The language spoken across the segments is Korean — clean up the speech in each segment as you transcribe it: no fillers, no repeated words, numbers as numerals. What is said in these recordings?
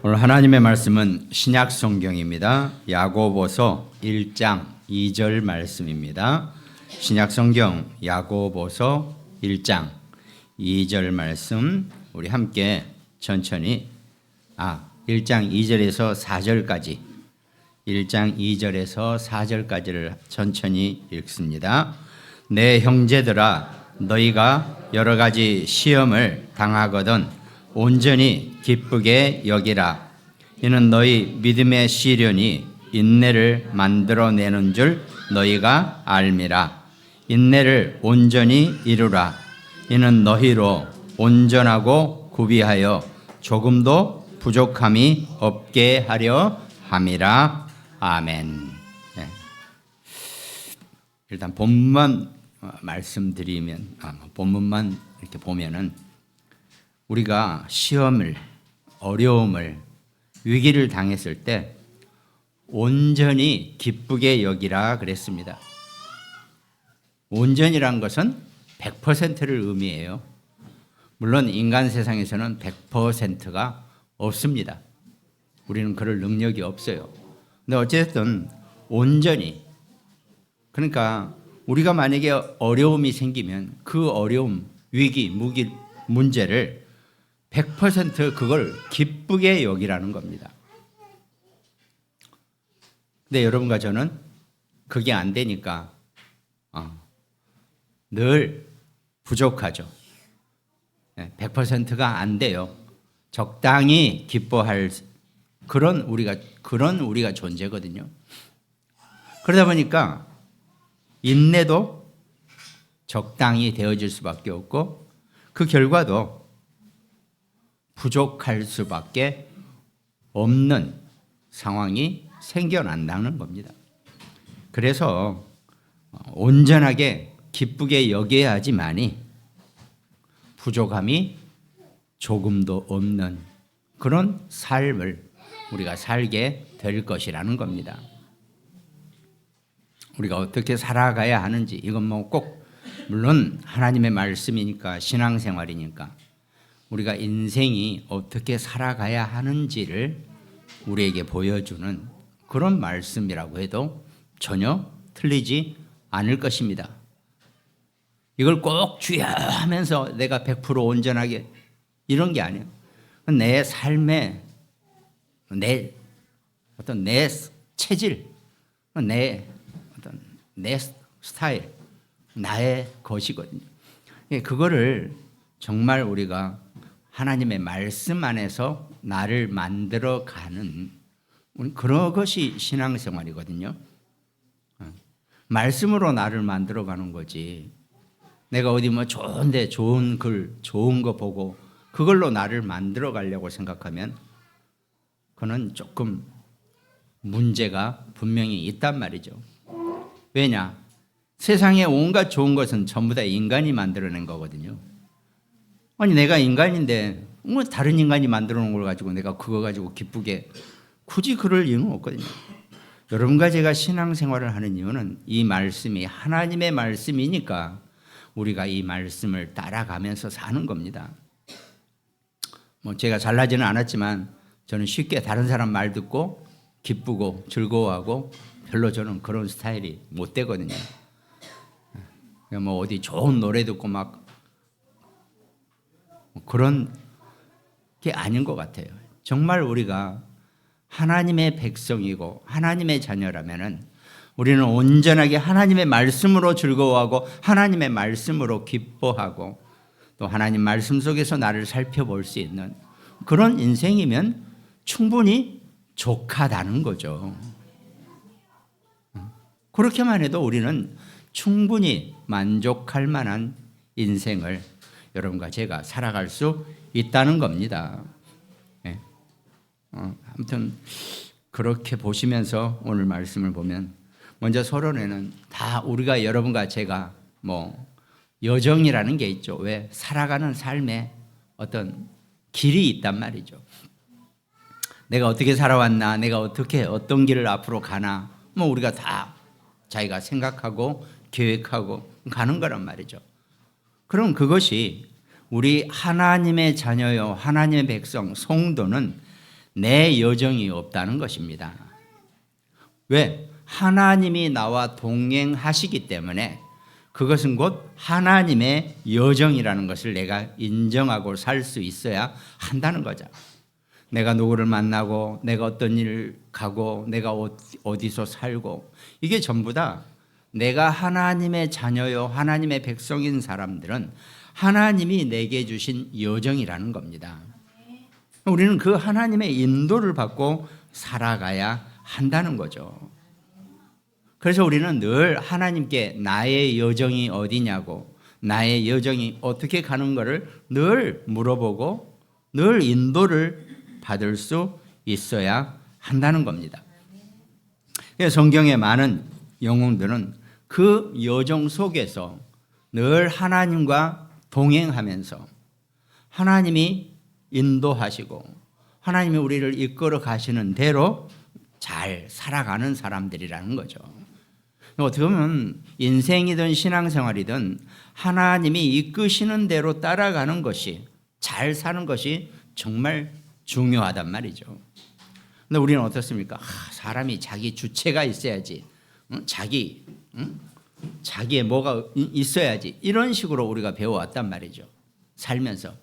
오늘 하나님의 말씀은 신약 성경입니다. 야고보서 1장 2절 말씀입니다. 신약 성경 야고보서 1장 2절 말씀 우리 함께 천천히 1장 2절에서 4절까지 1장 2절에서 4절까지를 천천히 읽습니다. 내 형제들아 너희가 여러 가지 시험을 당하거든 온전히 기쁘게 여기라. 이는 너희 믿음의 시련이 인내를 만들어내는 줄 너희가 알미라. 인내를 온전히 이루라. 이는 너희로 온전하고 구비하여 조금도 부족함이 없게 하려 함이라. 아멘. 네. 일단 본문만 말씀드리면 본문만 이렇게 보면은 우리가 시험을, 어려움을, 위기를 당했을 때 온전히 기쁘게 여기라 그랬습니다. 온전이란 것은 100%를 의미해요. 물론 인간 세상에서는 100%가 없습니다. 우리는 그럴 능력이 없어요. 근데 어쨌든 온전히, 그러니까 우리가 만약에 어려움이 생기면 그 어려움, 위기, 문제를 100% 그걸 기쁘게 여기라는 겁니다. 근데 여러분과 저는 그게 안 되니까 늘 부족하죠. 100%가 안 돼요. 적당히 기뻐할 그런 우리가 존재거든요. 그러다 보니까 인내도 적당히 되어질 수밖에 없고 그 결과도 부족할 수밖에 없는 상황이 생겨난다는 겁니다. 그래서 온전하게 기쁘게 여겨야 하지만이 부족함이 조금도 없는 그런 삶을 우리가 살게 될 것이라는 겁니다. 우리가 어떻게 살아가야 하는지 이건 꼭 물론 하나님의 말씀이니까 신앙생활이니까 우리가 인생이 어떻게 살아가야 하는지를 우리에게 보여주는 그런 말씀이라고 해도 전혀 틀리지 않을 것입니다. 이걸 꼭 주야 하면서 내가 100% 온전하게 이런 게 아니에요. 내 삶의 내 체질, 내 스타일, 나의 것이거든요. 그거를 정말 우리가 하나님의 말씀 안에서 나를 만들어가는 그런 것이 신앙생활이거든요. 말씀으로 나를 만들어가는 거지. 내가 어디 좋은데 좋은 글, 좋은 거 보고 그걸로 나를 만들어가려고 생각하면 그는 조금 문제가 분명히 있단 말이죠. 왜냐? 세상에 온갖 좋은 것은 전부 다 인간이 만들어낸 거거든요. 아니 내가 인간인데 다른 인간이 만들어 놓은 걸 가지고 내가 그거 가지고 기쁘게 굳이 그럴 이유는 없거든요. 여러분과 제가 신앙생활을 하는 이유는 이 말씀이 하나님의 말씀이니까 우리가 이 말씀을 따라가면서 사는 겁니다. 제가 잘나지는 않았지만 저는 쉽게 다른 사람 말 듣고 기쁘고 즐거워하고 별로 저는 그런 스타일이 못 되거든요. 어디 좋은 노래 듣고 막 그런 게 아닌 것 같아요. 정말 우리가 하나님의 백성이고 하나님의 자녀라면은 우리는 온전하게 하나님의 말씀으로 즐거워하고 하나님의 말씀으로 기뻐하고 또 하나님 말씀 속에서 나를 살펴볼 수 있는 그런 인생이면 충분히 족하다는 거죠. 그렇게만 해도 우리는 충분히 만족할 만한 인생을 여러분과 제가 살아갈 수 있다는 겁니다. 네. 아무튼 그렇게 보시면서 오늘 말씀을 보면 먼저 서론에는 다 우리가 여러분과 제가 여정이라는 게 있죠. 왜? 살아가는 삶에 어떤 길이 있단 말이죠. 내가 어떻게 살아왔나, 내가 어떤 길을 앞으로 가나, 우리가 다 자기가 생각하고 계획하고 가는 거란 말이죠. 그럼 그것이 우리 하나님의 자녀요, 하나님의 백성, 성도는 내 여정이 없다는 것입니다. 왜? 하나님이 나와 동행하시기 때문에 그것은 곧 하나님의 여정이라는 것을 내가 인정하고 살 수 있어야 한다는 거죠. 내가 누구를 만나고 내가 어떤 일을 가고 내가 어디서 살고 이게 전부 다 내가 하나님의 자녀요 하나님의 백성인 사람들은 하나님이 내게 주신 여정이라는 겁니다. 우리는 그 하나님의 인도를 받고 살아가야 한다는 거죠. 그래서 우리는 늘 하나님께 나의 여정이 어디냐고 나의 여정이 어떻게 가는 것을 늘 물어보고 늘 인도를 받을 수 있어야 한다는 겁니다. 성경의 많은 영웅들은 그 여정 속에서 늘 하나님과 동행하면서 하나님이 인도하시고 하나님이 우리를 이끌어 가시는 대로 잘 살아가는 사람들이라는 거죠. 어떻게 보면 인생이든 신앙생활이든 하나님이 이끄시는 대로 따라가는 것이 잘 사는 것이 정말 중요하단 말이죠. 근데 우리는 어떻습니까? 사람이 자기 주체가 있어야지, 자기의 뭐가 있어야지 이런 식으로 우리가 배워왔단 말이죠. 살면서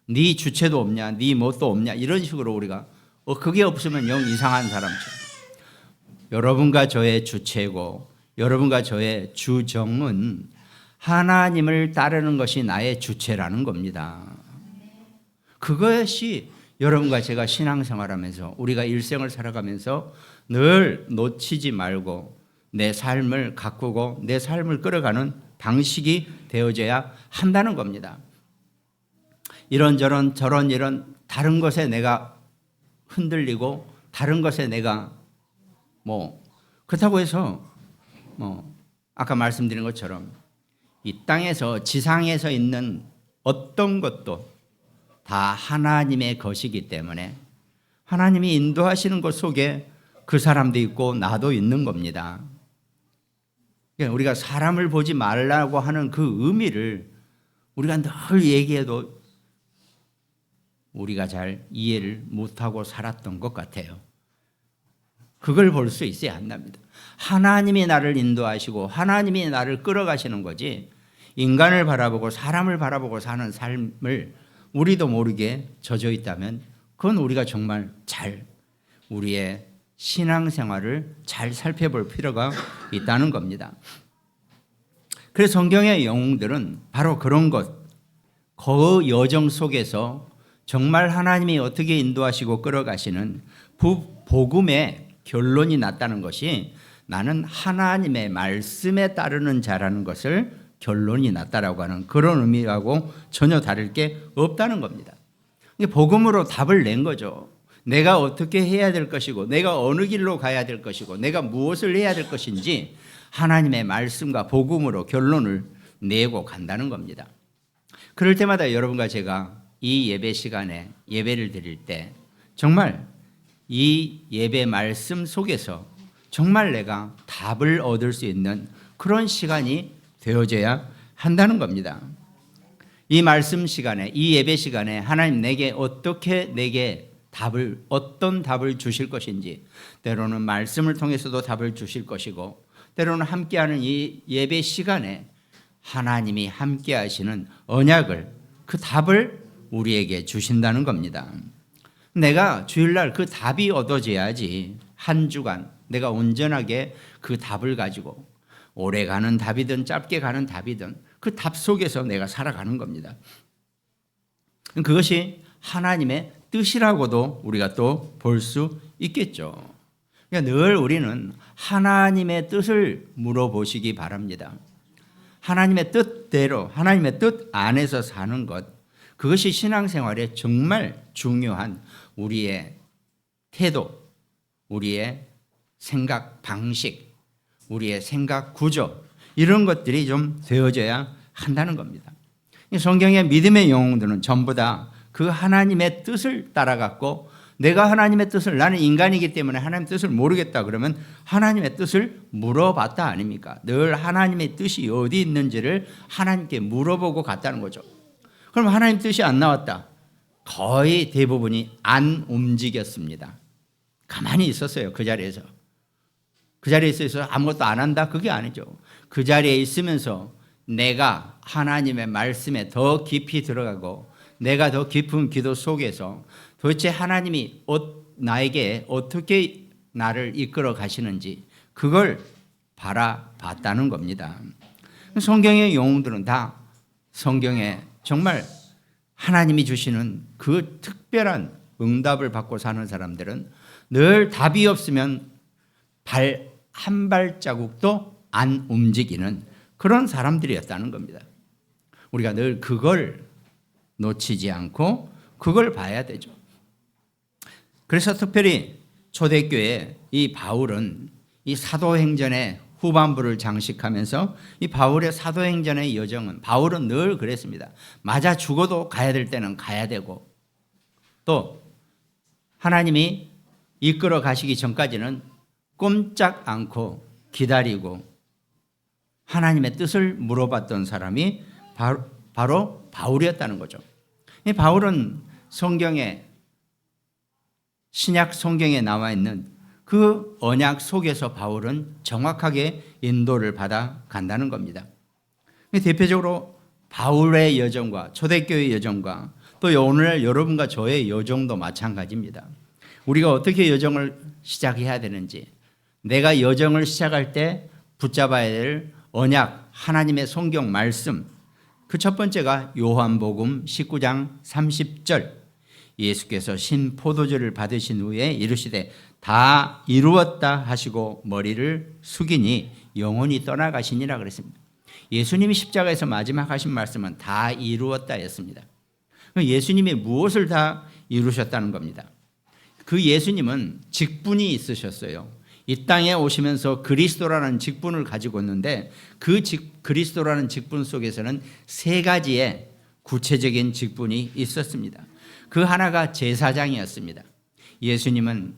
네 주체도 없냐, 네 뭣도 없냐 이런 식으로 우리가 그게 없으면 영 이상한 사람처럼. 여러분과 저의 주체고 여러분과 저의 주정은 하나님을 따르는 것이 나의 주체라는 겁니다. 그것이 여러분과 제가 신앙생활하면서 우리가 일생을 살아가면서 늘 놓치지 말고 내 삶을 가꾸고 내 삶을 끌어가는 방식이 되어져야 한다는 겁니다. 이런저런 저런 이런 다른 것에 내가 흔들리고 다른 것에 내가 그렇다고 해서 아까 말씀드린 것처럼 이 땅에서 지상에서 있는 어떤 것도 다 하나님의 것이기 때문에 하나님이 인도하시는 것 속에 그 사람도 있고 나도 있는 겁니다. 우리가 사람을 보지 말라고 하는 그 의미를 우리가 늘 얘기해도 우리가 잘 이해를 못하고 살았던 것 같아요. 그걸 볼 수 있어야 한답니다. 하나님이 나를 인도하시고 하나님이 나를 끌어가시는 거지 인간을 바라보고 사람을 바라보고 사는 삶을 우리도 모르게 젖어 있다면 그건 우리가 정말 잘 우리의 신앙생활을 잘 살펴볼 필요가 있다는 겁니다. 그래서 성경의 영웅들은 바로 그런 그 여정 속에서 정말 하나님이 어떻게 인도하시고 끌어가시는 복음의 결론이 났다는 것이 나는 하나님의 말씀에 따르는 자라는 것을 결론이 났다라고 하는 그런 의미하고 전혀 다를 게 없다는 겁니다. 복음으로 답을 낸 거죠. 내가 어떻게 해야 될 것이고 내가 어느 길로 가야 될 것이고 내가 무엇을 해야 될 것인지 하나님의 말씀과 복음으로 결론을 내고 간다는 겁니다. 그럴 때마다 여러분과 제가 이 예배 시간에 예배를 드릴 때 정말 이 예배 말씀 속에서 정말 내가 답을 얻을 수 있는 그런 시간이 되어져야 한다는 겁니다. 이 말씀 시간에 이 예배 시간에 하나님 내게 어떻게 어떤 답을 주실 것인지 때로는 말씀을 통해서도 답을 주실 것이고 때로는 함께하는 이 예배 시간에 하나님이 함께 하시는 언약을 그 답을 우리에게 주신다는 겁니다. 내가 주일날 그 답이 얻어져야지 한 주간 내가 온전하게 그 답을 가지고 오래 가는 답이든 짧게 가는 답이든 그 답 속에서 내가 살아가는 겁니다. 그것이 하나님의 뜻이라고도 우리가 또 볼 수 있겠죠. 그러니까 늘 우리는 하나님의 뜻을 물어보시기 바랍니다. 하나님의 뜻대로 하나님의 뜻 안에서 사는 것 그것이 신앙생활에 정말 중요한 우리의 태도, 우리의 생각 방식, 우리의 생각 구조 이런 것들이 좀 되어져야 한다는 겁니다. 성경의 믿음의 영웅들은 전부 다 그 하나님의 뜻을 따라갔고 내가 하나님의 뜻을 나는 인간이기 때문에 하나님의 뜻을 모르겠다 그러면 하나님의 뜻을 물어봤다 아닙니까? 늘 하나님의 뜻이 어디 있는지를 하나님께 물어보고 갔다는 거죠. 그럼 하나님 뜻이 안 나왔다. 거의 대부분이 안 움직였습니다. 가만히 있었어요. 그 자리에서. 그 자리에 있어서 아무것도 안 한다? 그게 아니죠. 그 자리에 있으면서 내가 하나님의 말씀에 더 깊이 들어가고 내가 더 깊은 기도 속에서 도대체 하나님이 나에게 어떻게 나를 이끌어 가시는지 그걸 바라봤다는 겁니다. 성경의 영웅들은 다 성경에 정말 하나님이 주시는 그 특별한 응답을 받고 사는 사람들은 늘 답이 없으면 한 발자국도 안 움직이는 그런 사람들이었다는 겁니다. 우리가 늘 그걸 놓치지 않고 그걸 봐야 되죠. 그래서 특별히 초대교회 이 바울은 이 사도행전의 후반부를 장식하면서 이 바울의 사도행전의 여정은 바울은 늘 그랬습니다. 맞아 죽어도 가야 될 때는 가야 되고 또 하나님이 이끌어 가시기 전까지는 꼼짝 않고 기다리고 하나님의 뜻을 물어봤던 사람이 바로 바울이었다는 거죠. 이 바울은 신약 성경에 나와 있는 그 언약 속에서 바울은 정확하게 인도를 받아 간다는 겁니다. 대표적으로 바울의 여정과 초대교회의 여정과 또 오늘 여러분과 저의 여정도 마찬가지입니다. 우리가 어떻게 여정을 시작해야 되는지 내가 여정을 시작할 때 붙잡아야 될 언약 하나님의 성경 말씀 그 첫 번째가 요한복음 19장 30절 예수께서 신포도주를 받으신 후에 이르시되 다 이루었다 하시고 머리를 숙이니 영혼이 떠나가시니라 그랬습니다. 예수님이 십자가에서 마지막 하신 말씀은 다 이루었다였습니다. 예수님이 무엇을 다 이루셨다는 겁니다. 그 예수님은 직분이 있으셨어요. 이 땅에 오시면서 그리스도라는 직분을 가지고 있는데 그리스도라는 직분 속에서는 세 가지의 구체적인 직분이 있었습니다. 그 하나가 제사장이었습니다. 예수님은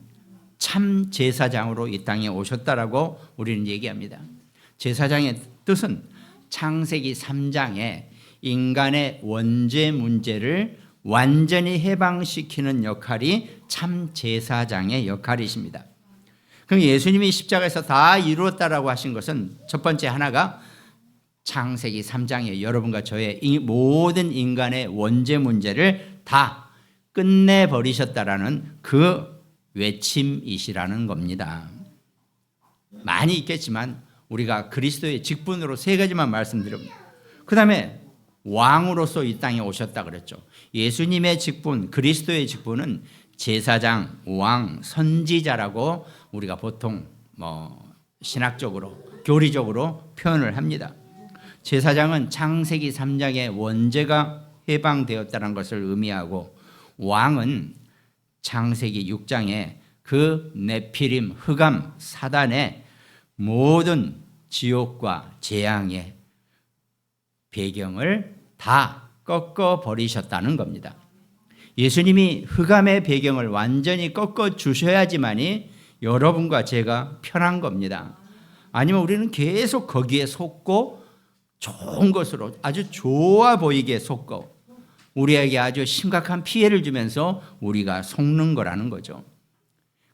참 제사장으로 이 땅에 오셨다라고 우리는 얘기합니다. 제사장의 뜻은 창세기 3장에 인간의 원죄 문제를 완전히 해방시키는 역할이 참 제사장의 역할이십니다. 그럼 예수님이 십자가에서 다 이루었다라고 하신 것은 첫 번째 하나가 창세기 3장에 여러분과 저의 모든 인간의 원죄 문제를 다 끝내버리셨다라는 그 외침이시라는 겁니다. 많이 있겠지만 우리가 그리스도의 직분으로 세 가지만 말씀드립니다. 그 다음에 왕으로서 이 땅에 오셨다 그랬죠. 예수님의 직분, 그리스도의 직분은 제사장, 왕, 선지자라고 우리가 보통 신학적으로, 교리적으로 표현을 합니다. 제사장은 창세기 3장의 원죄가 해방되었다는 것을 의미하고 왕은 창세기 6장에 그 네피림, 흑암, 사단의 모든 지옥과 재앙의 배경을 다 꺾어버리셨다는 겁니다. 예수님이 흑암의 배경을 완전히 꺾어주셔야지만이 여러분과 제가 편한 겁니다. 아니면 우리는 계속 거기에 속고 좋은 것으로 아주 좋아 보이게 속고 우리에게 아주 심각한 피해를 주면서 우리가 속는 거라는 거죠.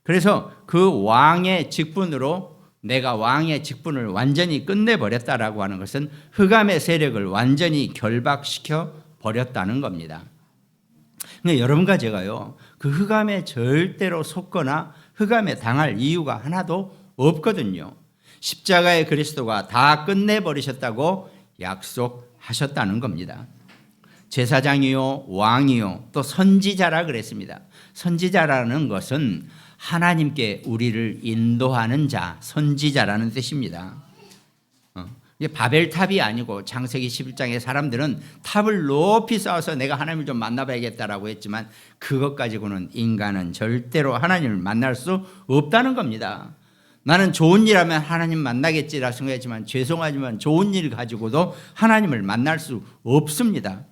그래서 그 왕의 직분으로 내가 왕의 직분을 완전히 끝내버렸다라고 하는 것은 흑암의 세력을 완전히 결박시켜 버렸다는 겁니다. 근데 여러분과 제가요, 그 흑암에 절대로 속거나 흑암에 당할 이유가 하나도 없거든요. 십자가의 그리스도가 다 끝내버리셨다고 약속하셨다는 겁니다. 제사장이요, 왕이요, 또 선지자라 그랬습니다. 선지자라는 것은 하나님께 우리를 인도하는 자, 선지자라는 뜻입니다. 이게 바벨탑이 아니고 창세기 11장의 사람들은 탑을 높이 쌓아서 내가 하나님을 좀 만나봐야겠다라고 했지만 그것 가지고는 인간은 절대로 하나님을 만날 수 없다는 겁니다. 나는 좋은 일 하면 하나님 만나겠지라 생각했지만 죄송하지만 좋은 일 가지고도 하나님을 만날 수 없습니다.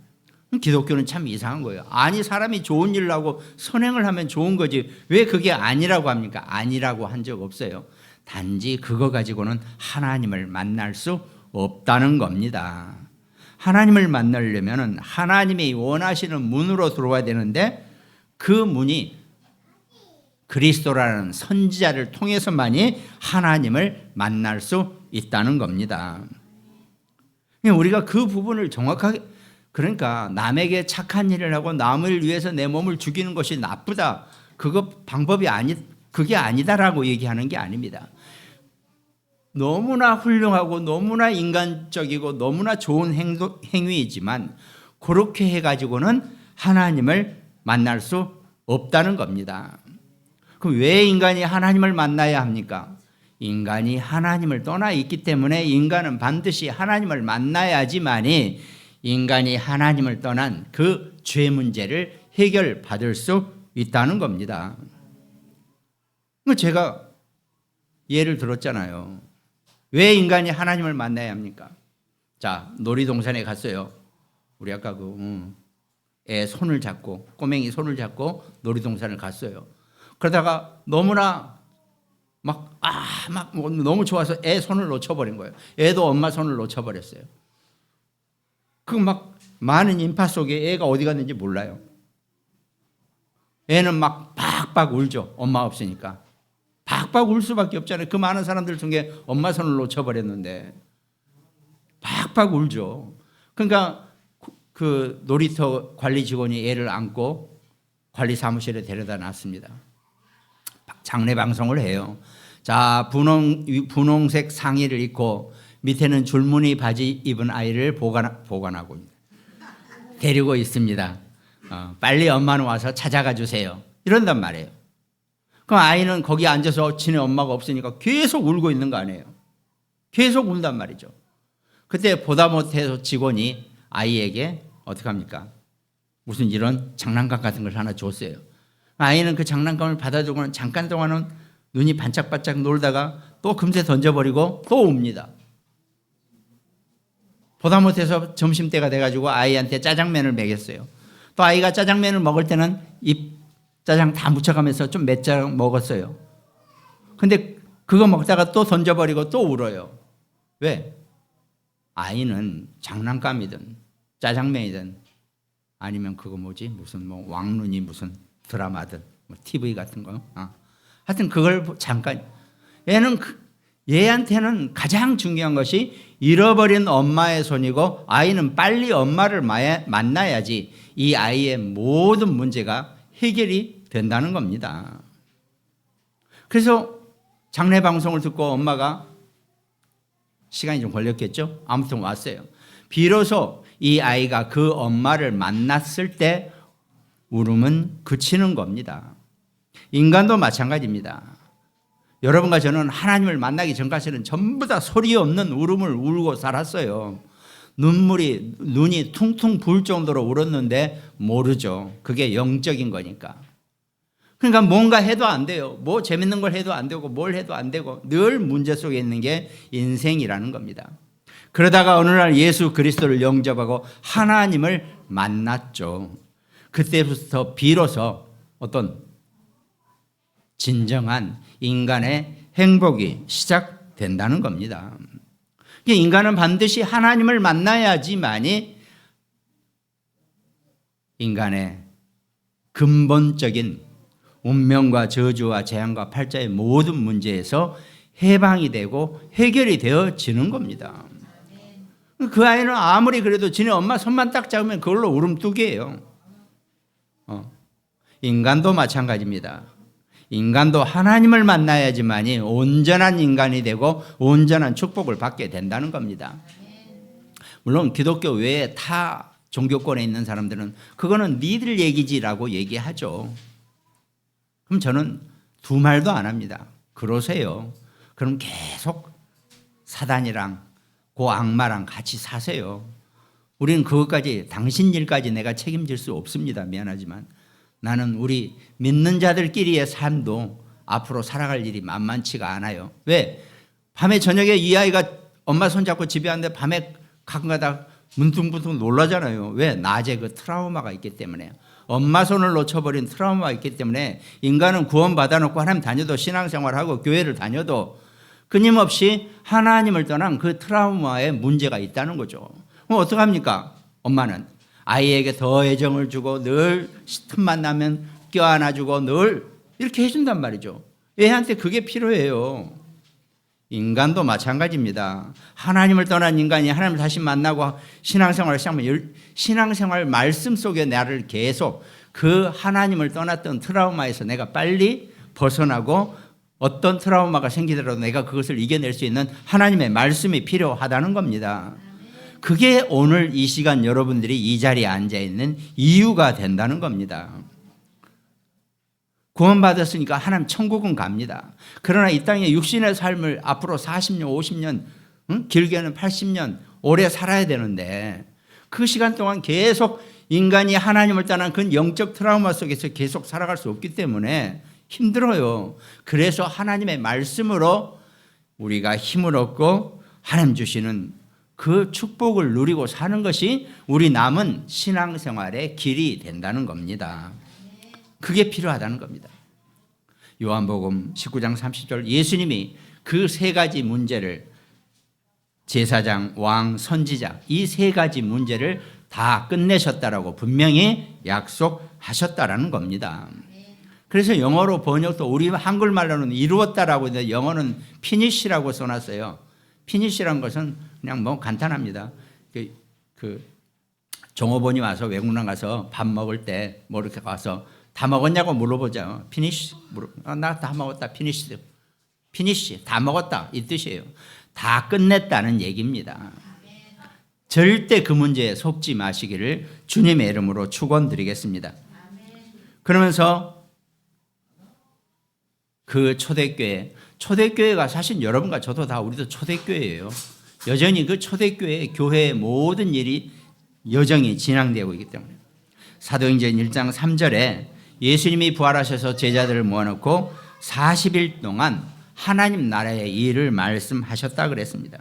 기독교는 참 이상한 거예요. 아니 사람이 좋은 일을 하고 선행을 하면 좋은 거지 왜 그게 아니라고 합니까? 아니라고 한 적 없어요. 단지 그거 가지고는 하나님을 만날 수 없다는 겁니다. 하나님을 만나려면 하나님이 원하시는 문으로 들어와야 되는데 그 문이 그리스도라는 선지자를 통해서만이 하나님을 만날 수 있다는 겁니다. 우리가 그 부분을 정확하게, 그러니까 남에게 착한 일을 하고 남을 위해서 내 몸을 죽이는 것이 나쁘다, 그게 아니다라고 얘기하는 게 아닙니다. 너무나 훌륭하고 너무나 인간적이고 너무나 좋은 행위이지만 그렇게 해가지고는 하나님을 만날 수 없다는 겁니다. 그럼 왜 인간이 하나님을 만나야 합니까? 인간이 하나님을 떠나 있기 때문에 인간은 반드시 하나님을 만나야지만이 인간이 하나님을 떠난 그 죄 문제를 해결받을 수 있다는 겁니다. 제가 예를 들었잖아요. 왜 인간이 하나님을 만나야 합니까? 자, 놀이동산에 갔어요. 우리 아까 애 손을 잡고, 꼬맹이 손을 잡고 놀이동산을 갔어요. 그러다가 너무나 너무 좋아서 애 손을 놓쳐버린 거예요. 애도 엄마 손을 놓쳐버렸어요. 그 많은 인파 속에 애가 어디 갔는지 몰라요. 애는 박박 울죠. 엄마 없으니까. 박박 울 수밖에 없잖아요. 그 많은 사람들 중에 엄마 손을 놓쳐버렸는데 박박 울죠. 그러니까 그 놀이터 관리 직원이 애를 안고 관리 사무실에 데려다 놨습니다. 장례 방송을 해요. 자, 분홍색 상의를 입고 밑에는 줄무늬 바지 입은 아이를 보관하고 데리고 있습니다. 빨리 엄마는 와서 찾아가 주세요. 이런단 말이에요. 그럼 아이는 거기 앉아서 지네 엄마가 없으니까 계속 울고 있는 거 아니에요. 계속 운단 말이죠. 그때 보다 못해서 직원이 아이에게 어떻게 합니까? 무슨 이런 장난감 같은 걸 하나 줬어요. 아이는 그 장난감을 받아주고는 잠깐 동안은 눈이 반짝반짝 놀다가 또 금세 던져버리고 또 웁니다. 보다 못해서 점심때가 돼가지고 아이한테 짜장면을 먹였어요. 또 아이가 짜장면을 먹을 때는 입 짜장 다 묻혀가면서 좀 몇 장 먹었어요. 근데 그거 먹다가 또 던져버리고 또 울어요. 왜? 아이는 장난감이든 짜장면이든 아니면 그거 무슨 왕눈이 무슨 드라마든 TV 같은 거. 하여튼 그걸 잠깐, 얘한테는 가장 중요한 것이 잃어버린 엄마의 손이고 아이는 빨리 엄마를 만나야지 이 아이의 모든 문제가 해결이 된다는 겁니다. 그래서 장례 방송을 듣고 엄마가 시간이 좀 걸렸겠죠? 아무튼 왔어요. 비로소 이 아이가 그 엄마를 만났을 때 울음은 그치는 겁니다. 인간도 마찬가지입니다. 여러분과 저는 하나님을 만나기 전까지는 전부 다 소리 없는 울음을 울고 살았어요. 눈이 퉁퉁 부을 정도로 울었는데 모르죠. 그게 영적인 거니까. 그러니까 뭔가 해도 안 돼요. 뭐 재밌는 걸 해도 안 되고 뭘 해도 안 되고 늘 문제 속에 있는 게 인생이라는 겁니다. 그러다가 어느 날 예수 그리스도를 영접하고 하나님을 만났죠. 그때부터 비로소 어떤 진정한 인간의 행복이 시작된다는 겁니다. 인간은 반드시 하나님을 만나야지만이 인간의 근본적인 운명과 저주와 재앙과 팔자의 모든 문제에서 해방이 되고 해결이 되어지는 겁니다. 그 아이는 아무리 그래도 지네 엄마 손만 딱 잡으면 그걸로 울음뚝이에요. 인간도 마찬가지입니다. 인간도 하나님을 만나야지만이 온전한 인간이 되고 온전한 축복을 받게 된다는 겁니다. 물론 기독교 외에 타 종교권에 있는 사람들은 그거는 니들 얘기지라고 얘기하죠. 그럼 저는 두 말도 안 합니다. 그러세요. 그럼 계속 사단이랑 그 악마랑 같이 사세요. 우리는 그것까지, 당신 일까지 내가 책임질 수 없습니다. 미안하지만 나는 우리 믿는 자들끼리의 삶도 앞으로 살아갈 일이 만만치가 않아요. 왜? 밤에 저녁에 이 아이가 엄마 손잡고 집에 왔는데 밤에 가끔가다 문둥문둥 놀라잖아요. 왜? 낮에 그 트라우마가 있기 때문에. 엄마 손을 놓쳐버린 트라우마가 있기 때문에 인간은 구원 받아놓고 하나님 다녀도 신앙생활하고 교회를 다녀도 끊임없이 하나님을 떠난 그 트라우마에 문제가 있다는 거죠. 그럼 어떡합니까? 엄마는 아이에게 더 애정을 주고 늘 틈만 나면 껴안아주고 늘 이렇게 해준단 말이죠. 애한테 그게 필요해요. 인간도 마찬가지입니다. 하나님을 떠난 인간이 하나님을 다시 만나고 신앙생활을 시작하면 신앙생활 말씀 속에 나를 계속 그 하나님을 떠났던 트라우마에서 내가 빨리 벗어나고 어떤 트라우마가 생기더라도 내가 그것을 이겨낼 수 있는 하나님의 말씀이 필요하다는 겁니다. 그게 오늘 이 시간 여러분들이 이 자리에 앉아있는 이유가 된다는 겁니다. 구원받았으니까 하나님 천국은 갑니다. 그러나 이 땅에 육신의 삶을 앞으로 40년, 50년, 길게는 80년 오래 살아야 되는데 그 시간 동안 계속 인간이 하나님을 떠난 그 영적 트라우마 속에서 계속 살아갈 수 없기 때문에 힘들어요. 그래서 하나님의 말씀으로 우리가 힘을 얻고 하나님 주시는 그 축복을 누리고 사는 것이 우리 남은 신앙생활의 길이 된다는 겁니다. 그게 필요하다는 겁니다. 요한복음 19장 30절 예수님이 그 세 가지 문제를 제사장, 왕, 선지자 이 세 가지 문제를 다 끝내셨다라고 분명히 약속하셨다라는 겁니다. 그래서 영어로 번역도 우리 한글말로는 이루었다라고 했는데 영어는 피니시라고 써놨어요. 피니시란 것은 그냥 뭐 간단합니다. 그 종업원이 와서 외국랑 가서 밥 먹을 때 뭐 이렇게 가서 다 먹었냐고 물어보죠. 피니시. 나 다 먹었다. 피니시. 다 먹었다. 이 뜻이에요. 다 끝냈다는 얘기입니다. 절대 그 문제에 속지 마시기를 주님의 이름으로 축원드리겠습니다. 그러면서 그 초대교회가 사실 여러분과 저도 다 우리도 초대교회예요. 여전히 그 초대교회 교회의 모든 일이 여정이 진행되고 있기 때문에 사도행전 1장 3절에 예수님이 부활하셔서 제자들을 모아놓고 40일 동안 하나님 나라의 일을 말씀하셨다 그랬습니다.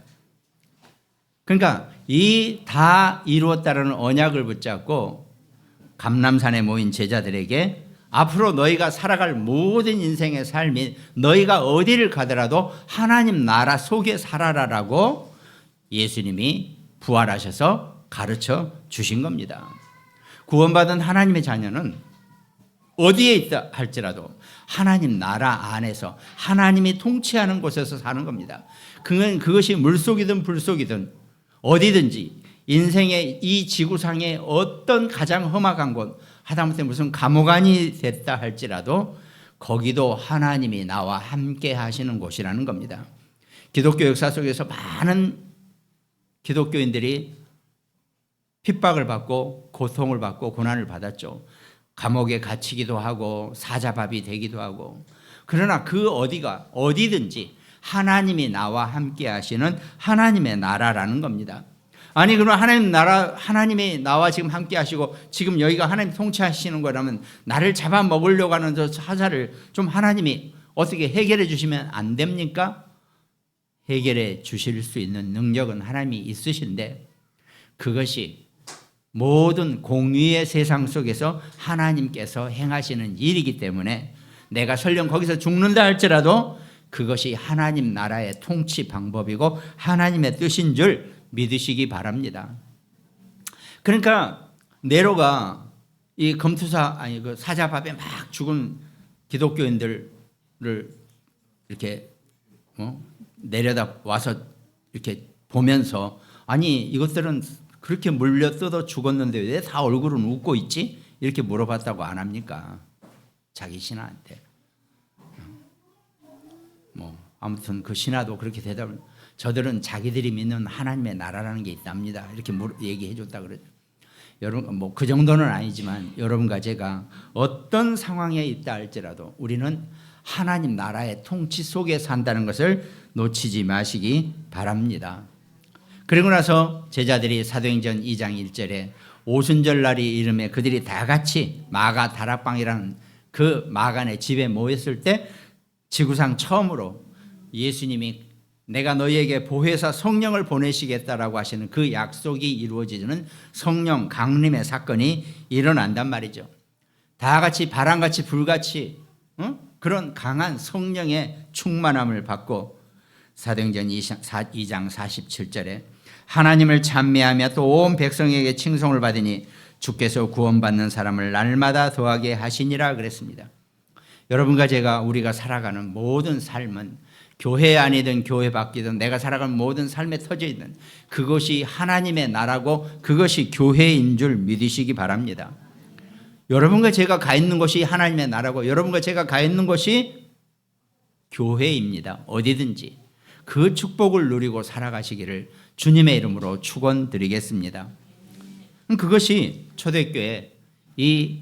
그러니까 이 다 이루었다라는 언약을 붙잡고 감람산에 모인 제자들에게 앞으로 너희가 살아갈 모든 인생의 삶이 너희가 어디를 가더라도 하나님 나라 속에 살아라라고 예수님이 부활하셔서 가르쳐 주신 겁니다. 구원받은 하나님의 자녀는 어디에 있다 할지라도 하나님 나라 안에서 하나님이 통치하는 곳에서 사는 겁니다. 그것이 물속이든 불속이든 어디든지 인생의 이 지구상의 어떤 가장 험악한 곳 하다못해 무슨 감옥 안이 됐다 할지라도 거기도 하나님이 나와 함께 하시는 곳이라는 겁니다. 기독교 역사 속에서 많은 기독교인들이 핍박을 받고 고통을 받고 고난을 받았죠. 감옥에 갇히기도 하고 사자밥이 되기도 하고 그러나 그 어디든지 하나님이 나와 함께 하시는 하나님의 나라라는 겁니다. 아니 그럼 하나님이 나와 지금 함께 하시고 지금 여기가 하나님 통치하시는 거라면 나를 잡아먹으려고 하는 저 사자를 좀 하나님이 어떻게 해결해 주시면 안 됩니까? 해결해 주실 수 있는 능력은 하나님이 있으신데 그것이 모든 공의의 세상 속에서 하나님께서 행하시는 일이기 때문에 내가 설령 거기서 죽는다 할지라도 그것이 하나님 나라의 통치 방법이고 하나님의 뜻인 줄 믿으시기 바랍니다. 그러니까 네로가 이 그 사자밥에 막 죽은 기독교인들을 이렇게 내려다 와서 이렇게 보면서 아니 이것들은 그렇게 물려 뜯어 죽었는데 왜 다 얼굴은 웃고 있지? 이렇게 물어봤다고 안 합니까? 자기 신하한테. 아무튼 그 신하도 그렇게 대답을 저들은 자기들이 믿는 하나님의 나라라는 게 있답니다. 이렇게 얘기해 줬다 그러죠. 여러분 그 정도는 아니지만 여러분과 제가 어떤 상황에 있다 할지라도 우리는 하나님 나라의 통치 속에 산다는 것을 놓치지 마시기 바랍니다. 그리고 나서 제자들이 사도행전 2장 1절에 오순절 날이 이름에 그들이 다 같이 마가 다락방이라는 그 마간의 집에 모였을 때 지구상 처음으로 예수님이 내가 너희에게 보혜사 성령을 보내시겠다라고 하시는 그 약속이 이루어지는 성령 강림의 사건이 일어난단 말이죠. 다 같이 바람같이 불같이 그런 강한 성령의 충만함을 받고 사도행전 2장 47절에 하나님을 찬미하며 또 온 백성에게 칭송을 받으니 주께서 구원받는 사람을 날마다 더하게 하시니라 그랬습니다. 여러분과 제가 우리가 살아가는 모든 삶은 교회 안이든 교회 밖이든 내가 살아가는 모든 삶에 터져 있는 그것이 하나님의 나라고 그것이 교회인 줄 믿으시기 바랍니다. 여러분과 제가 가 있는 곳이 하나님의 나라고 여러분과 제가 가 있는 곳이 교회입니다. 어디든지 그 축복을 누리고 살아가시기를 주님의 이름으로 축원드리겠습니다. 그것이 초대교회 이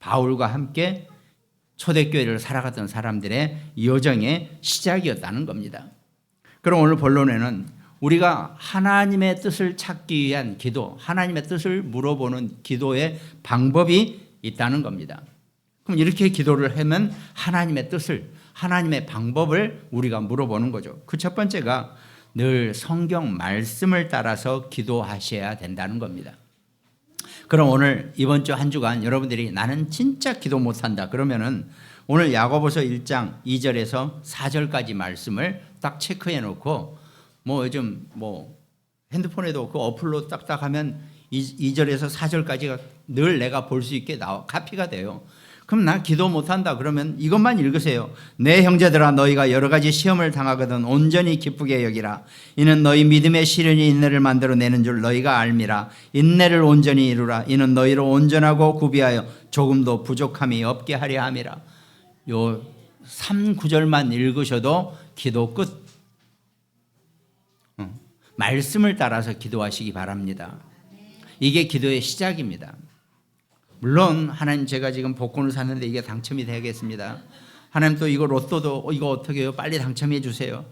바울과 함께 초대교회를 살아갔던 사람들의 여정의 시작이었다는 겁니다. 그럼 오늘 본론에는 우리가 하나님의 뜻을 찾기 위한 기도, 하나님의 뜻을 물어보는 기도의 방법이 있다는 겁니다. 그럼 이렇게 기도를 하면 하나님의 뜻을, 하나님의 방법을 우리가 물어보는 거죠. 그 첫 번째가 늘 성경 말씀을 따라서 기도하셔야 된다는 겁니다. 그럼 오늘 이번 주 한 주간 여러분들이 나는 진짜 기도 못한다 그러면은 오늘 야고보서 1장 2절에서 4절까지 말씀을 딱 체크해 놓고 요즘 핸드폰에도 그 어플로 딱딱 하면 2절에서 4절까지가 늘 내가 볼 수 있게 카피가 돼요. 그럼 나 기도 못한다 그러면 이것만 읽으세요. 내 형제들아 너희가 여러 가지 시험을 당하거든 온전히 기쁘게 여기라. 이는 너희 믿음의 시련이 인내를 만들어내는 줄 너희가 알미라. 인내를 온전히 이루라. 이는 너희를 온전하고 구비하여 조금도 부족함이 없게 하려 함이라. 요 3구절만 읽으셔도 기도 끝. 말씀을 따라서 기도하시기 바랍니다. 이게 기도의 시작입니다. 물론 하나님 제가 지금 복권을 샀는데 이게 당첨이 되겠습니다. 하나님 또 이거 로또도 이거 어떻게 해요? 빨리 당첨해 주세요.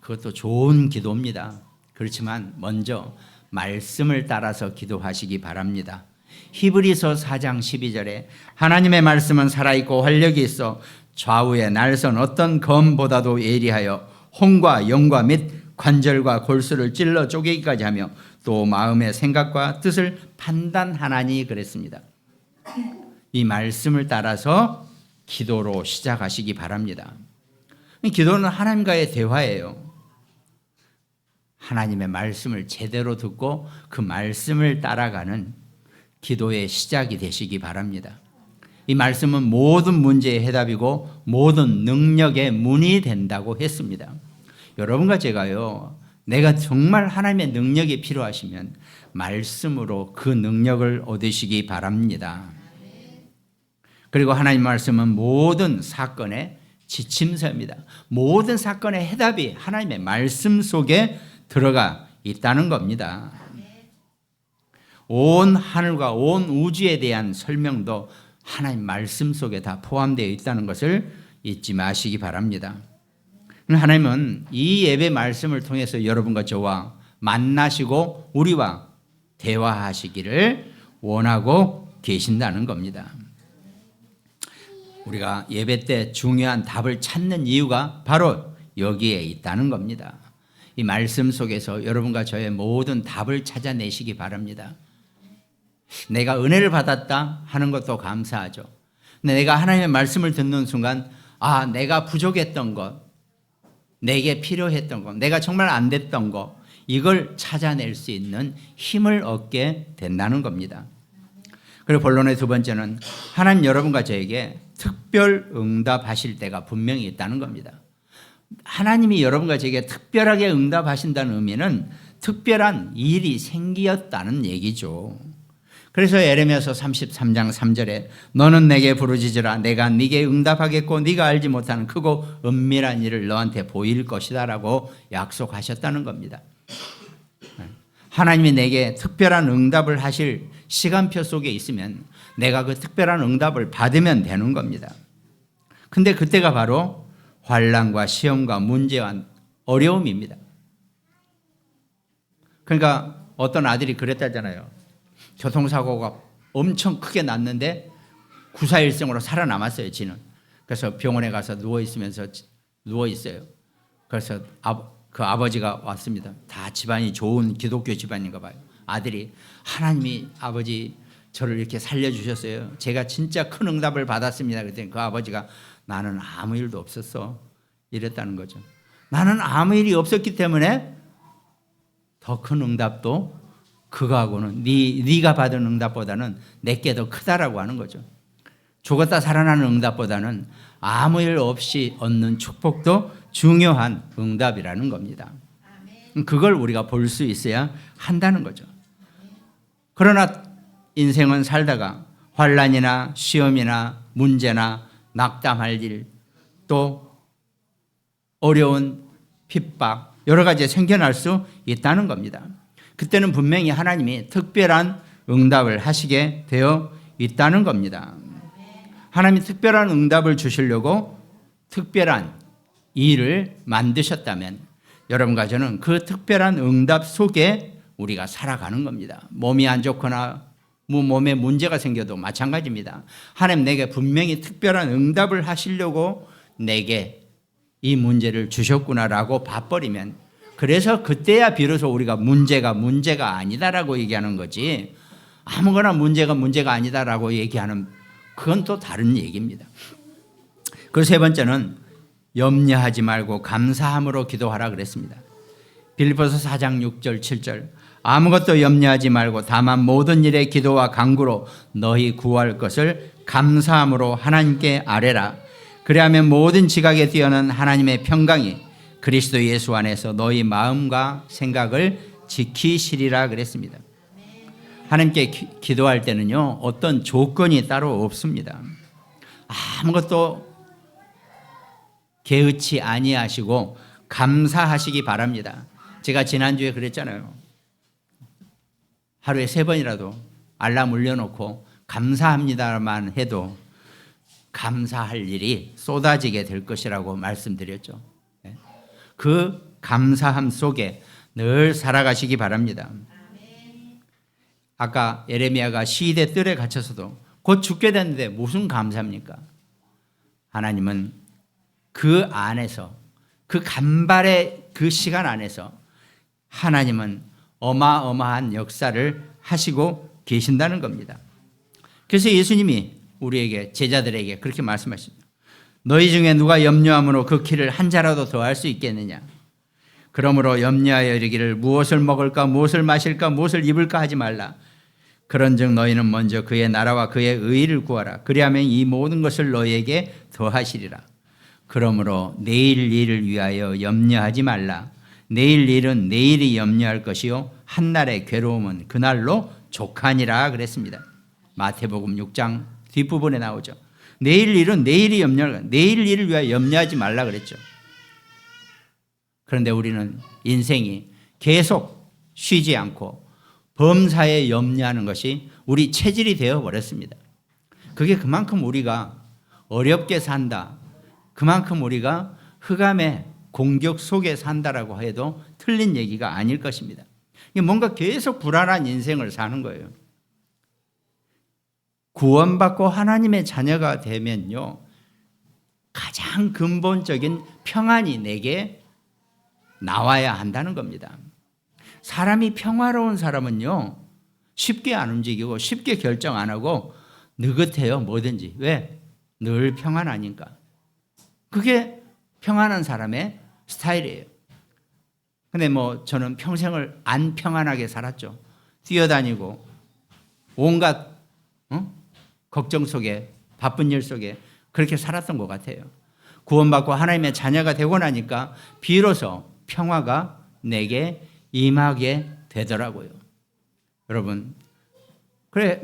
그것도 좋은 기도입니다. 그렇지만 먼저 말씀을 따라서 기도하시기 바랍니다. 히브리서 4장 12절에 하나님의 말씀은 살아있고 활력이 있어 좌우의 날선 어떤 검보다도 예리하여 혼과 영과 및 관절과 골수를 찔러 쪼개기까지 하며 또 마음의 생각과 뜻을 판단하나니 그랬습니다. 이 말씀을 따라서 기도로 시작하시기 바랍니다. 기도는 하나님과의 대화예요. 하나님의 말씀을 제대로 듣고 그 말씀을 따라가는 기도의 시작이 되시기 바랍니다. 이 말씀은 모든 문제의 해답이고 모든 능력의 문이 된다고 했습니다. 여러분과 제가요, 내가 정말 하나님의 능력이 필요하시면 말씀으로 그 능력을 얻으시기 바랍니다. 그리고 하나님 말씀은 모든 사건의 지침서입니다. 모든 사건의 해답이 하나님의 말씀 속에 들어가 있다는 겁니다. 온 하늘과 온 우주에 대한 설명도 하나님 말씀 속에 다 포함되어 있다는 것을 잊지 마시기 바랍니다. 하나님은 이 예배 말씀을 통해서 여러분과 저와 만나시고 우리와 대화하시기를 원하고 계신다는 겁니다. 우리가 예배 때 중요한 답을 찾는 이유가 바로 여기에 있다는 겁니다. 이 말씀 속에서 여러분과 저의 모든 답을 찾아내시기 바랍니다. 내가 은혜를 받았다 하는 것도 감사하죠. 근데 내가 하나님의 말씀을 듣는 순간 내가 부족했던 것, 내게 필요했던 것, 내가 정말 안 됐던 것, 이걸 찾아낼 수 있는 힘을 얻게 된다는 겁니다. 그리고 본론의 두 번째는 하나님 여러분과 저에게 특별 응답하실 때가 분명히 있다는 겁니다. 하나님이 여러분과 저에게 특별하게 응답하신다는 의미는 특별한 일이 생기었다는 얘기죠. 그래서 에레미야서 33장 3절에 너는 내게 부르짖으라 내가 네게 응답하겠고 네가 알지 못하는 크고 은밀한 일을 너한테 보일 것이다 라고 약속하셨다는 겁니다. 하나님이 내게 특별한 응답을 하실 시간표 속에 있으면 내가 그 특별한 응답을 받으면 되는 겁니다. 근데 그때가 바로 환난과 시험과 문제와 어려움입니다. 그러니까 어떤 아들이 그랬다잖아요. 교통사고가 엄청 크게 났는데 구사일생으로 살아남았어요. 지는. 그래서 병원에 가서 누워있어요. 그래서 그 아버지가 왔습니다. 다 집안이 좋은 기독교 집안인가 봐요. 아들이 하나님이 아버지 저를 이렇게 살려주셨어요. 제가 진짜 큰 응답을 받았습니다. 그랬더니 그 아버지가 나는 아무 일도 없었어. 이랬다는 거죠. 나는 아무 일이 없었기 때문에 더 큰 응답도 그거하고는 네가 받은 응답보다는 내게 더 크다라고 하는 거죠. 죽었다 살아나는 응답보다는 아무 일 없이 얻는 축복도 중요한 응답이라는 겁니다. 그걸 우리가 볼 수 있어야 한다는 거죠. 그러나 인생은 살다가 환난이나 시험이나 문제나 낙담할 일, 또 어려운 핍박 여러 가지 생겨날 수 있다는 겁니다. 그때는 분명히 하나님이 특별한 응답을 하시게 되어 있다는 겁니다. 하나님이 특별한 응답을 주시려고 특별한 일을 만드셨다면 여러분과 저는 그 특별한 응답 속에 우리가 살아가는 겁니다. 몸이 안 좋거나 몸에 문제가 생겨도 마찬가지입니다. 하나님 내게 분명히 특별한 응답을 하시려고 내게 이 문제를 주셨구나라고 봐버리면, 그래서 그때야 비로소 우리가 문제가 아니다라고 얘기하는 거지, 아무거나 문제가 아니다라고 얘기하는 그건 또 다른 얘기입니다. 그 세 번째는 염려하지 말고 감사함으로 기도하라 그랬습니다. 빌립보서 4장 6절 7절 아무것도 염려하지 말고 다만 모든 일에 기도와 간구로 너희 구할 것을 감사함으로 하나님께 아뢰라. 그리하면 모든 지각에 뛰어난 하나님의 평강이 그리스도 예수 안에서 너희 마음과 생각을 지키시리라 그랬습니다. 하나님께 기도할 때는요, 어떤 조건이 따로 없습니다. 아무것도 개의치 아니하시고 감사하시기 바랍니다. 제가 지난주에 그랬잖아요. 하루에 3번이라도 알람 올려놓고 감사합니다만 해도 감사할 일이 쏟아지게 될 것이라고 말씀드렸죠. 그 감사함 속에 늘 살아가시기 바랍니다. 아까 예레미야가 시대 뜰에 갇혀서도 곧 죽게 됐는데 무슨 감사입니까? 하나님은 그 안에서, 그 간발의 그 시간 안에서 하나님은 어마어마한 역사를 하시고 계신다는 겁니다. 그래서 예수님이 우리에게, 제자들에게 그렇게 말씀하십니다. 너희 중에 누가 염려함으로 그 키를 한 자라도 더할 수 있겠느냐? 그러므로 염려하여 이르기를 무엇을 먹을까, 무엇을 마실까, 무엇을 입을까 하지 말라. 그런즉 너희는 먼저 그의 나라와 그의 의를 구하라. 그리하면 이 모든 것을 너희에게 더하시리라. 그러므로 내일 일을 위하여 염려하지 말라. 내일 일은 내일이 염려할 것이요 한날의 괴로움은 그날로 족하니라 그랬습니다. 마태복음 6장 뒷부분에 나오죠. 내일 일은 내일이 염려할, 내일 일을 위하여 염려하지 말라 그랬죠. 그런데 우리는 인생이 계속 쉬지 않고 범사에 염려하는 것이 우리 체질이 되어버렸습니다. 그게 그만큼 우리가 어렵게 산다, 그만큼 우리가 흑암의 공격 속에 산다라고 해도 틀린 얘기가 아닐 것입니다. 뭔가 계속 불안한 인생을 사는 거예요. 구원받고 하나님의 자녀가 되면요, 가장 근본적인 평안이 내게 나와야 한다는 겁니다. 사람이 평화로운 사람은요, 쉽게 안 움직이고 쉽게 결정 안 하고 느긋해요, 뭐든지. 왜? 늘 평안하니까. 그게 평안한 사람의 스타일이에요. 근데 저는 평생을 안 평안하게 살았죠. 뛰어다니고 온갖 걱정 속에, 바쁜 일 속에 그렇게 살았던 것 같아요. 구원받고 하나님의 자녀가 되고 나니까 비로소 평화가 내게 임하게 되더라고요. 여러분, 그래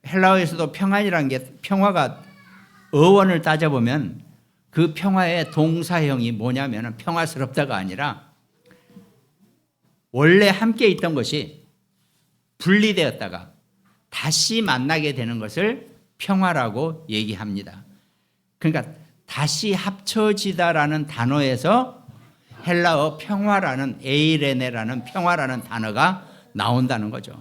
헬라어에서도 평안이라는 게, 평화가 어원을 따져보면 그 평화의 동사형이 뭐냐면 평화스럽다가 아니라 원래 함께 있던 것이 분리되었다가 다시 만나게 되는 것을 평화라고 얘기합니다. 그러니까 다시 합쳐지다라는 단어에서 헬라어 평화라는, 에이레네라는 평화라는 단어가 나온다는 거죠.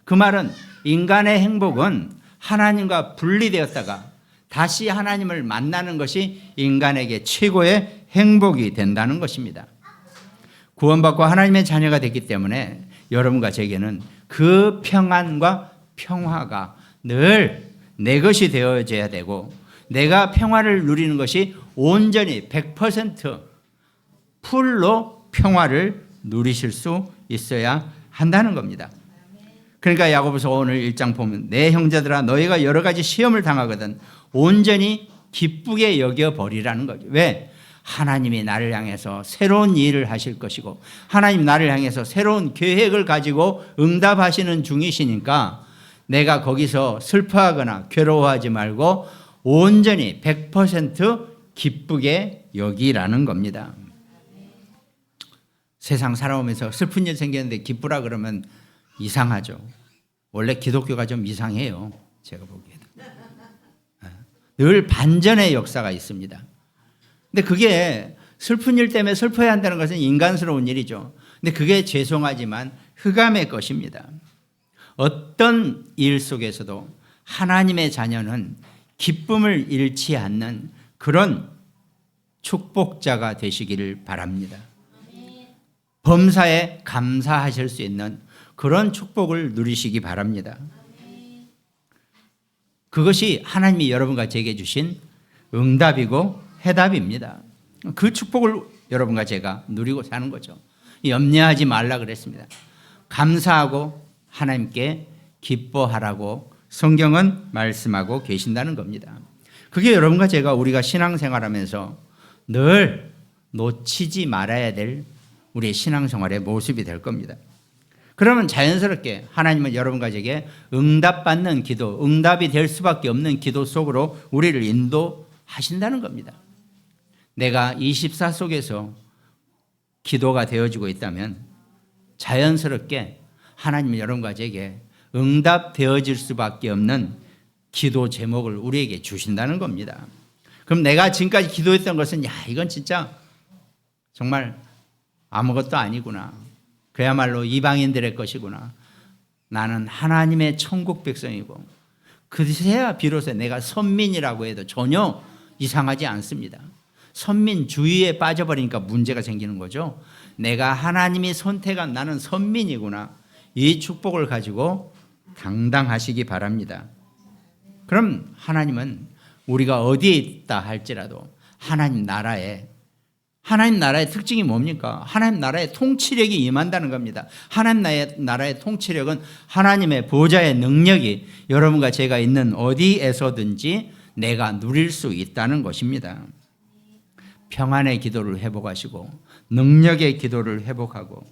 그 말은 인간의 행복은 하나님과 분리되었다가 다시 하나님을 만나는 것이 인간에게 최고의 행복이 된다는 것입니다. 구원받고 하나님의 자녀가 됐기 때문에 여러분과 제게는 그 평안과 평화가 늘 내 것이 되어져야 되고, 내가 평화를 누리는 것이 온전히 100% 풀로 평화를 누리실 수 있어야 한다는 겁니다. 그러니까 야고보서 오늘 1장 보면 내 형제들아 너희가 여러 가지 시험을 당하거든 온전히 기쁘게 여겨버리라는 거죠. 왜? 하나님이 나를 향해서 새로운 일을 하실 것이고 하나님 나를 향해서 새로운 계획을 가지고 응답하시는 중이시니까 내가 거기서 슬퍼하거나 괴로워하지 말고 온전히 100% 기쁘게 여기라는 겁니다. 세상 살아오면서 슬픈 일 생겼는데 기쁘라 그러면 이상하죠. 원래 기독교가 좀 이상해요. 제가 보기에도. 늘 반전의 역사가 있습니다. 근데 그게 슬픈 일 때문에 슬퍼야 한다는 것은 인간스러운 일이죠. 근데 그게 죄송하지만 흑암의 것입니다. 어떤 일 속에서도 하나님의 자녀는 기쁨을 잃지 않는 그런 축복자가 되시기를 바랍니다. 범사에 감사하실 수 있는 그런 축복을 누리시기 바랍니다. 그것이 하나님이 여러분과 제게 주신 응답이고 해답입니다. 그 축복을 여러분과 제가 누리고 사는 거죠. 염려하지 말라 그랬습니다. 감사하고 하나님께 기뻐하라고 성경은 말씀하고 계신다는 겁니다. 그게 여러분과 제가 우리가 신앙생활하면서 늘 놓치지 말아야 될 우리의 신앙생활의 모습이 될 겁니다. 그러면 자연스럽게 하나님은 여러분과 제게 응답받는 기도, 응답이 될 수밖에 없는 기도 속으로 우리를 인도하신다는 겁니다. 내가 24 속에서 기도가 되어지고 있다면 자연스럽게 하나님은 여러분과 제게 응답되어질 수밖에 없는 기도 제목을 우리에게 주신다는 겁니다. 그럼 내가 지금까지 기도했던 것은 이건 진짜 정말 아무것도 아니구나. 그야말로 이방인들의 것이구나. 나는 하나님의 천국 백성이고 그제야 비로소 내가 선민이라고 해도 전혀 이상하지 않습니다. 선민주의에 빠져버리니까 문제가 생기는 거죠. 내가 하나님이 선택한 나는 선민이구나. 이 축복을 가지고 당당하시기 바랍니다. 그럼 하나님은 우리가 어디에 있다 할지라도 하나님 나라의 특징이 뭡니까? 하나님 나라의 통치력이 임한다는 겁니다. 하나님 나라의 통치력은 하나님의 보좌의 능력이 여러분과 제가 있는 어디에서든지 내가 누릴 수 있다는 것입니다. 평안의 기도를 회복하시고 능력의 기도를 회복하고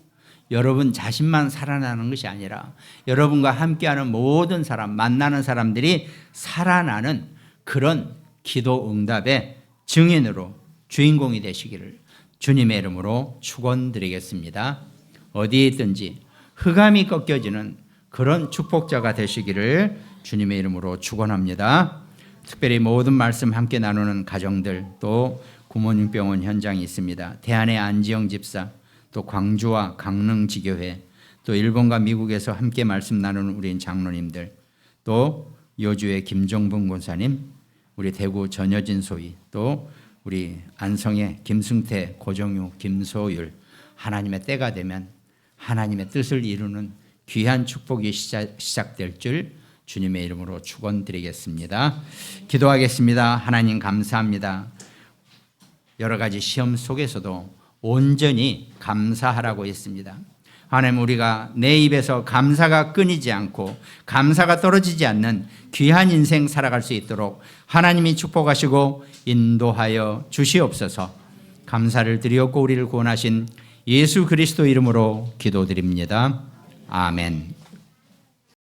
여러분 자신만 살아나는 것이 아니라 여러분과 함께하는 모든 사람, 만나는 사람들이 살아나는 그런 기도 응답의 증인으로 주인공이 되시기를 주님의 이름으로 축원드리겠습니다. 어디에 있든지 흑암이 꺾여지는 그런 축복자가 되시기를 주님의 이름으로 축원합니다. 특별히 모든 말씀 함께 나누는 가정들, 또 구모님 병원 현장이 있습니다. 대안의 안지영 집사, 또 광주와 강릉 지교회, 또 일본과 미국에서 함께 말씀 나누는 우리 장로님들, 또 여주의 김종분 권사님, 우리 대구 전여진 소위, 또 우리 안성의 김승태, 고정유, 김소율, 하나님의 때가 되면 하나님의 뜻을 이루는 귀한 축복이 시작될 줄 주님의 이름으로 축원드리겠습니다. 기도하겠습니다. 하나님 감사합니다. 여러 가지 시험 속에서도 온전히 감사하라고 했습니다. 하나님, 우리가 내 입에서 감사가 끊이지 않고 감사가 떨어지지 않는 귀한 인생 살아갈 수 있도록 하나님이 축복하시고 인도하여 주시옵소서. 감사를 드리옵고 우리를 구원하신 예수 그리스도 이름으로 기도드립니다. 아멘.